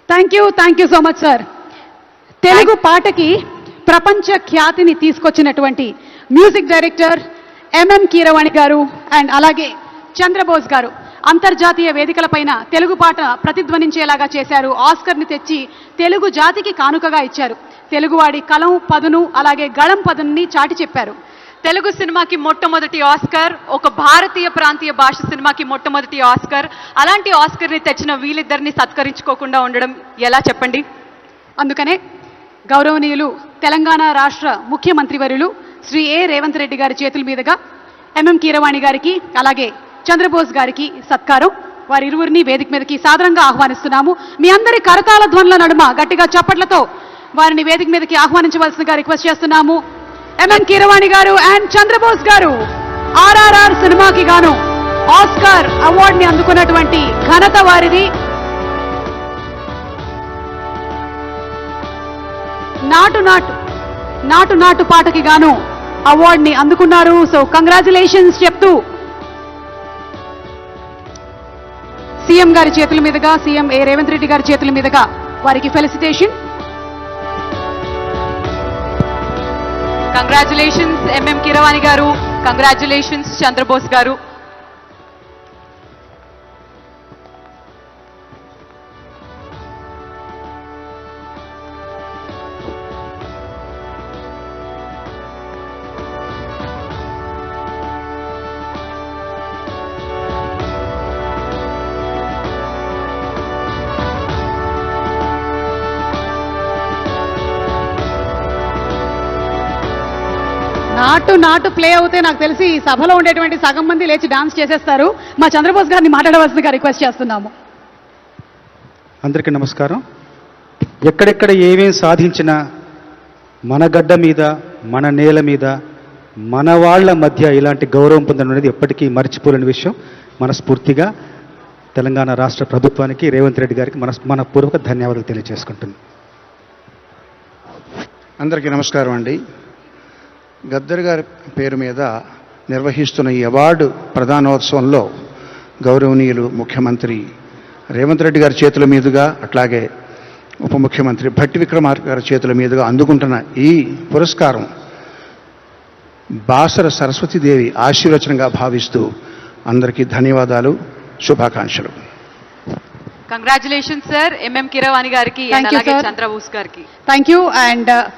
Thank you so much sir. Telugu పాటకి ప్రపంచ ఖ్యాతిని తీసుకొచ్చినటువంటి మ్యూజిక్ డైరెక్టర్ ఎంఎం కీరవాణి గారు అండ్ అలాగే చంద్రబోస్ గారు అంతర్జాతీయ వేదికలపైన తెలుగు పాట ప్రతిధ్వనించేలాగా చేశారు. ఆస్కర్ని తెచ్చి తెలుగు జాతికి కానుకగా ఇచ్చారు. తెలుగువాడి కలం పదును అలాగే గళం పదుని చాటి చెప్పారు. తెలుగు సినిమాకి మొట్టమొదటి ఆస్కర్, ఒక భారతీయ ప్రాంతీయ భాష సినిమాకి మొట్టమొదటి ఆస్కర్. అలాంటి ఆస్కర్ని తెచ్చిన వీళ్ళిద్దరిని సత్కరించుకోకుండా ఉండడం ఎలా చెప్పండి? అందుకనే గౌరవనీయులు తెలంగాణ రాష్ట్ర ముఖ్యమంత్రి వర్యులు శ్రీ రేవంత్ రెడ్డి గారి చేతుల మీదుగా ఎంఎం కీరవాణి గారికి అలాగే చంద్రబోస్ గారికి సత్కారం. వారిరువురిని వేదిక మీదకి సాదరంగా ఆహ్వానిస్తున్నాము. మీ అందరి కరతాళ ధ్వనుల నడుమ గట్టిగా చప్పట్లతో వారిని వేదిక మీదకి ఆహ్వానించవలసిందిగా రిక్వెస్ట్ చేస్తున్నాము. ఎంఎం కీరవాణి గారు అండ్ చంద్రబోస్ గారు ఆర్ఆర్ఆర్ సినిమాకి గాను ఆస్కార్ అవార్డుని అందుకున్నటువంటి ఘనత వారిది. నాటు నాటు పాటకి గాను అవార్డుని అందుకున్నారు. సో కంగ్రాచులేషన్స్ చెప్తూ సీఎం గారి చేతుల మీదుగా, సీఎం రేవంత్ రెడ్డి గారి చేతుల మీదుగా వారికి ఫెలిసిటేషన్. కంగ్రాచులేషన్స్ ఎంఎం కీరవాణి గారు, కంగ్రాచులేషన్స్ చంద్రబోస్ గారు. నాటు ప్లే అవుతే నాకు తెలిసి ఈ సభలో ఉండేటువంటి సగం మంది లేచి డాన్స్ చేసేస్తారు. మా చంద్రబోస్ గారిని మాట్లాడవలసిందిగా రిక్వెస్ట్ చేస్తున్నాము. అందరికీ నమస్కారం. ఎక్కడెక్కడ ఏమేం సాధించినా మన గడ్డ మీద, మన నేల మీద, మన వాళ్ళ మధ్య ఇలాంటి గౌరవం పొందడం అనేది ఎప్పటికీ మర్చిపోలేని విషయం. మనస్ఫూర్తిగా తెలంగాణ రాష్ట్ర ప్రభుత్వానికి, రేవంత్ రెడ్డి గారికి మనపూర్వక ధన్యవాదాలు తెలియజేసుకుంటున్నాను. అందరికీ నమస్కారం అండి. గద్దర్ గారి పేరు మీద నిర్వహిస్తున్న ఈ అవార్డు ప్రధానోత్సవంలో గౌరవనీయులు ముఖ్యమంత్రి రేవంత్ రెడ్డి గారి చేతుల మీదుగా, అట్లాగే ఉప ముఖ్యమంత్రి భట్టి విక్రమార్క గారి చేతుల మీదుగా అందుకుంటున్న ఈ పురస్కారం బాసర సరస్వతీదేవి ఆశీర్వచనంగా భావిస్తూ అందరికీ ధన్యవాదాలు, శుభాకాంక్షలు. కంగ్రాచులేషన్స్ సార్ ఎంఎం కీరవాణి గారికి, అలాగే చంద్రబోస్ గారికి. Thank you. అండ్